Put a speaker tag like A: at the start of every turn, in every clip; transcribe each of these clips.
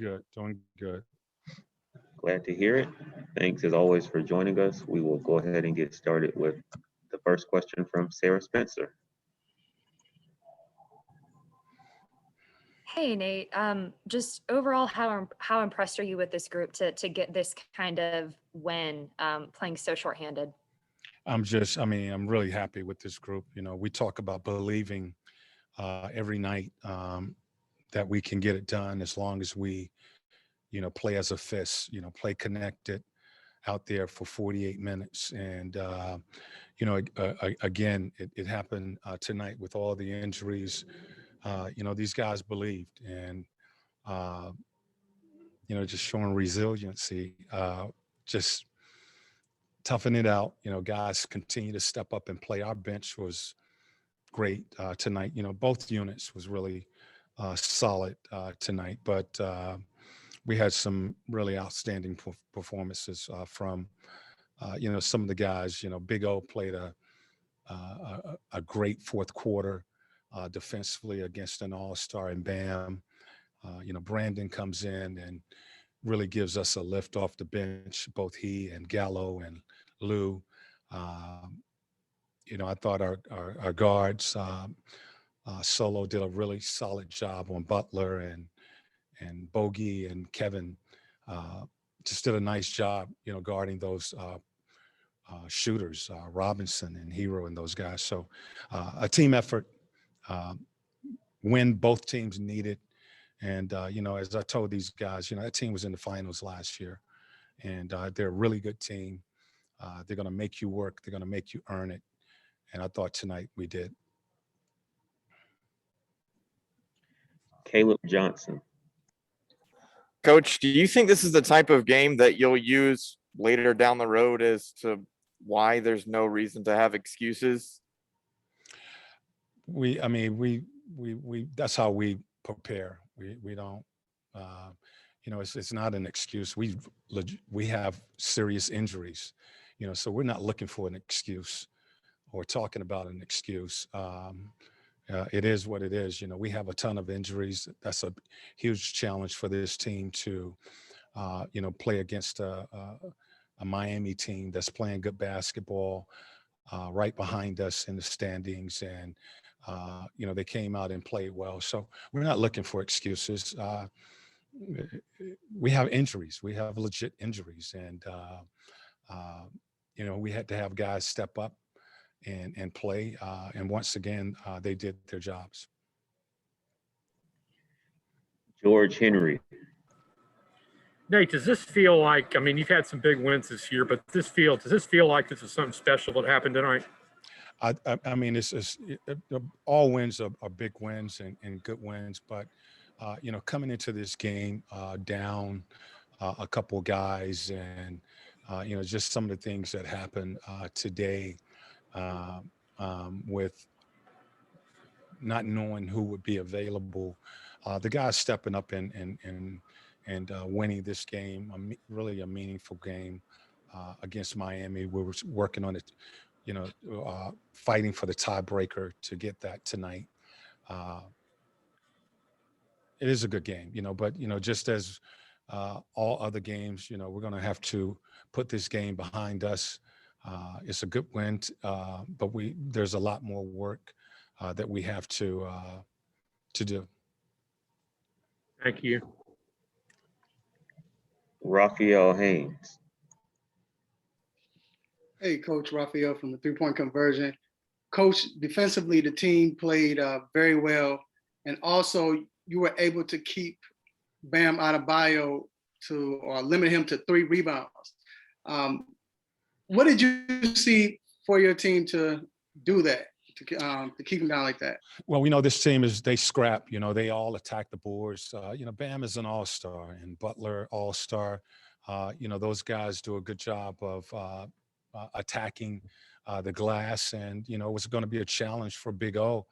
A: good, doing good.
B: Glad to hear it. Thanks as always for joining us. We will go ahead and get started with the first question from Sarah Spencer.
C: Hey Nate, just overall, how impressed are you with this group to get this kind of win, playing so shorthanded?
A: I'm really happy with this group. We talk about believing every night that we can get it done as long as we, play as a fist, play connected out there for 48 minutes. And, again, it happened tonight with all the injuries. These guys believed and, just showing resiliency, just toughing it out. Guys continue to step up and play. Our bench was great tonight. Both units was really solid tonight, but we had some really outstanding performances from, some of the guys. Big O played a great fourth quarter defensively against an all-star in Bam. Brandon comes in and really gives us a lift off the bench, both he and Gallo and Lou. I thought our guards, Solo did a really solid job on Butler and Bogey and Kevin just did a nice job, guarding those shooters, Robinson and Hero and those guys. So a team effort, win both teams needed. And, as I told these guys, that team was in the finals last year and they're a really good team. They're going to make you work. They're going to make you earn it. And I thought tonight we did.
B: Caleb Johnson.
D: Coach, do you think this is the type of game that you'll use later down the road as to why there's no reason to have excuses?
A: We that's how we prepare. We don't, it's not an excuse. We have serious injuries, so we're not looking for an excuse or talking about an excuse. It is what it is. We have a ton of injuries. That's a huge challenge for this team to, play against a Miami team that's playing good basketball right behind us in the standings. And, they came out and played well. So we're not looking for excuses. We have injuries. We have legit injuries. And, we had to have guys step up and play. And once again, they did their jobs.
B: George Henry.
E: Nate, does this feel like, you've had some big wins this year, but does this feel like this is something special that happened tonight?
A: It's all wins are big wins and good wins, but coming into this game down a couple guys and just some of the things that happened today with not knowing who would be available, the guys stepping up and winning this game, really a meaningful game against Miami. We were working on it. Fighting for the tiebreaker to get that tonight. It is a good game, but, just as all other games, we're going to have to put this game behind us. It's a good win, but there's a lot more work that we have to do.
E: Thank you.
B: Raphael Haynes.
F: Hey, Coach Raphael from the three-point conversion. Coach, defensively, the team played very well. And also, you were able to keep Bam Adebayo or limit him to 3 rebounds. What did you see for your team to do that, to keep him down like that?
A: Well, we know this team they scrap, they all attack the boards. Bam is an all-star and Butler all-star. Those guys do a good job of attacking the glass, and it was going to be a challenge for Big O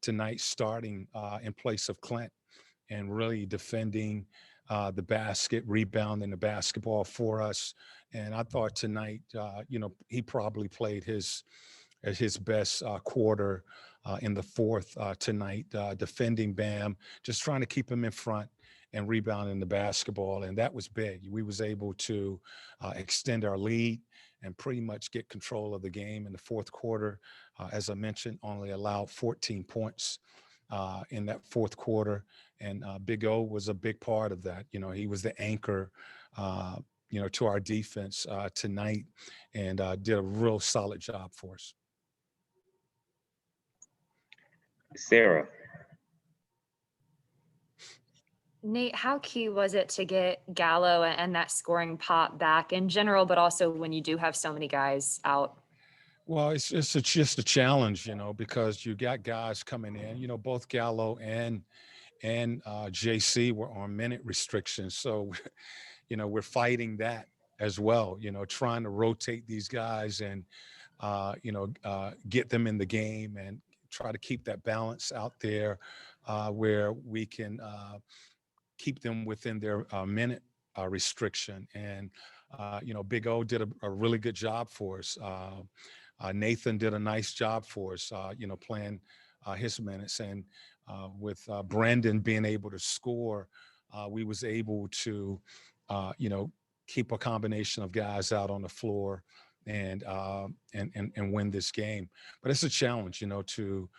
A: tonight, starting in place of Clint and really defending the basket, rebounding the basketball for us. And I thought tonight, he probably played his best quarter in the fourth tonight, defending Bam, just trying to keep him in front and rebounding the basketball. And that was big. We was able to extend our lead and pretty much get control of the game in the fourth quarter. As I mentioned, only allowed 14 points in that fourth quarter. And Big O was a big part of that. He was the anchor, to our defense tonight, and did a real solid job for us.
B: Sarah.
C: Nate, how key was it to get Gallo and that scoring pop back in general, but also when you do have so many guys out?
A: Well, it's just a challenge, because you got guys coming in. Both Gallo and JC were on minute restrictions, so we're fighting that as well. Trying to rotate these guys and get them in the game and try to keep that balance out there where we can keep them within their minute restriction. And Big O did a really good job for us. Nathan did a nice job for us, playing his minutes. And with Brandon being able to score, we was able to, keep a combination of guys out on the floor and win this game. But it's a challenge, to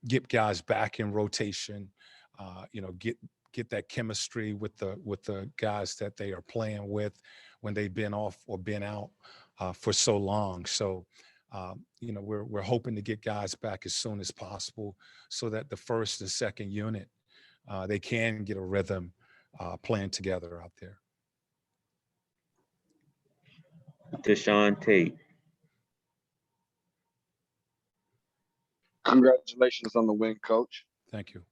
A: get guys back in rotation, get that chemistry with the guys that they are playing with when they've been off or been out for so long. So, we're hoping to get guys back as soon as possible so that the first and second unit, they can get a rhythm playing together out there.
B: Deshaun Tate.
G: Congratulations on the win, Coach.
A: Thank you.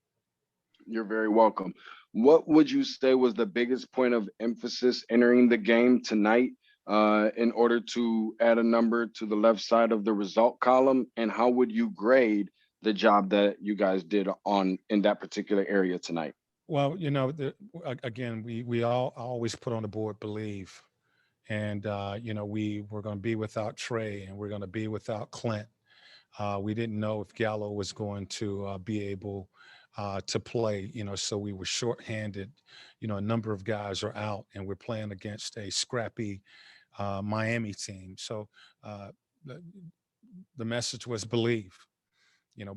G: You're very welcome. What would you say was the biggest point of emphasis entering the game tonight in order to add a number to the left side of the result column? And how would you grade the job that you guys did in that particular area tonight?
A: Well, again, we always put on the board believe. And, we were going to be without Trey and we're going to be without Clint. We didn't know if Gallo was going to be able to play, so we were shorthanded. A number of guys are out and we're playing against a scrappy Miami team. So the message was believe,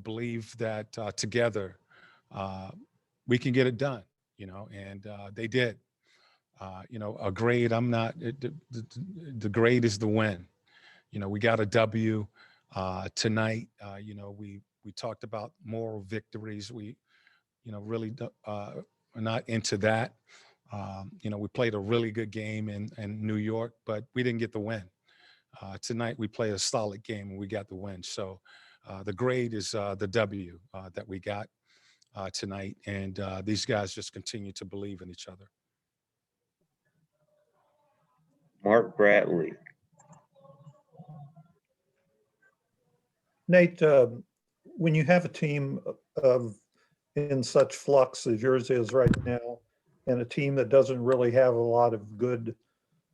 A: believe that together we can get it done, and they did. A grade, I'm not, the grade is the win. We got a W tonight. We talked about moral victories. We, really are not into that. We played a really good game in New York, but we didn't get the win. Tonight, we played a solid game and we got the win. So the grade is the W that we got tonight. And these guys just continue to believe in each other.
B: Mark Bradley.
H: Nate, when you have a team in such flux as yours is right now, and a team that doesn't really have a lot of good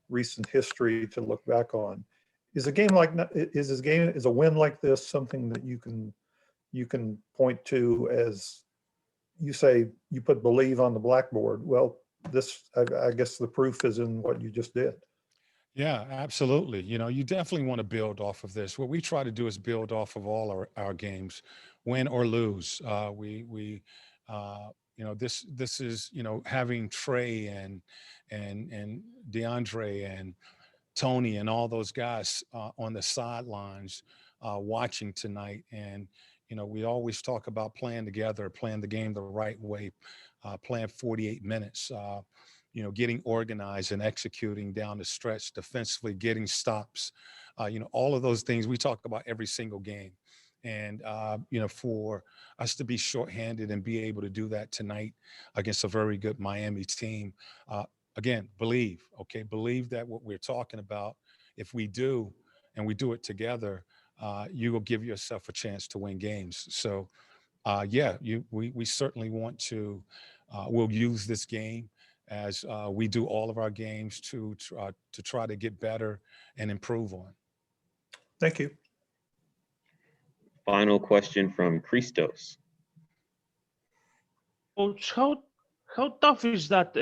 H: recent history to look back on, is a win like this something that you can point to as, you say you put believe on the blackboard? Well, I guess the proof is in what you just did.
A: Yeah, absolutely. You definitely want to build off of this. What we try to do is build off of all our games, win or lose. This is, having Trey and DeAndre and Tony and all those guys on the sidelines watching tonight. And, we always talk about playing together, playing the game the right way, playing 48 minutes, getting organized and executing down the stretch defensively, getting stops, all of those things we talk about every single game. And, for us to be shorthanded and be able to do that tonight against a very good Miami team, again, believe that what we're talking about, if we do, and we do it together, you will give yourself a chance to win games. So, we certainly want to, we'll use this game as we do all of our games to try to get better and improve on.
H: Thank you.
B: Final question from Christos.
I: Coach, how tough is that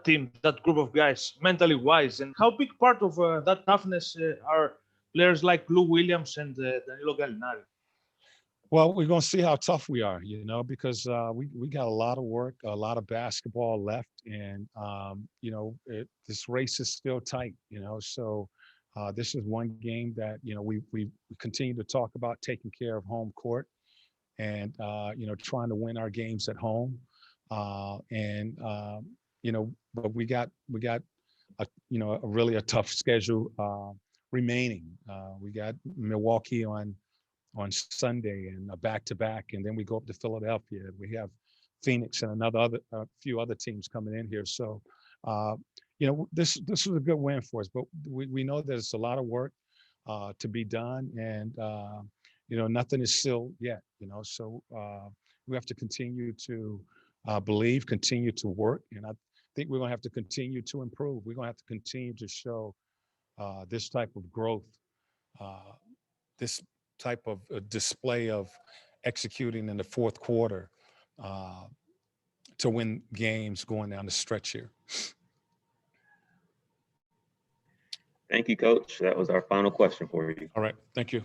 I: team, that group of guys, mentally wise, and how big part of that toughness are players like Lou Williams and Danilo Gallinari?
A: Well, we're going to see how tough we are, because we got a lot of work, a lot of basketball left, and this race is still tight, So this is one game that we continue to talk about taking care of home court, and trying to win our games at home, but we got a tough schedule remaining. We got Milwaukee on Sunday and a back-to-back, and then we go up to Philadelphia. We have Phoenix and a few other teams coming in here. So, this was a good win for us, but we know there's a lot of work to be done, and nothing is sealed yet. So we have to continue to believe, continue to work, and I think we're going to have to continue to improve. We're going to have to continue to show this type of growth, this type of display of executing in the fourth quarter to win games going down the stretch here.
B: Thank you, Coach. That was our final question for you.
A: All right. Thank you.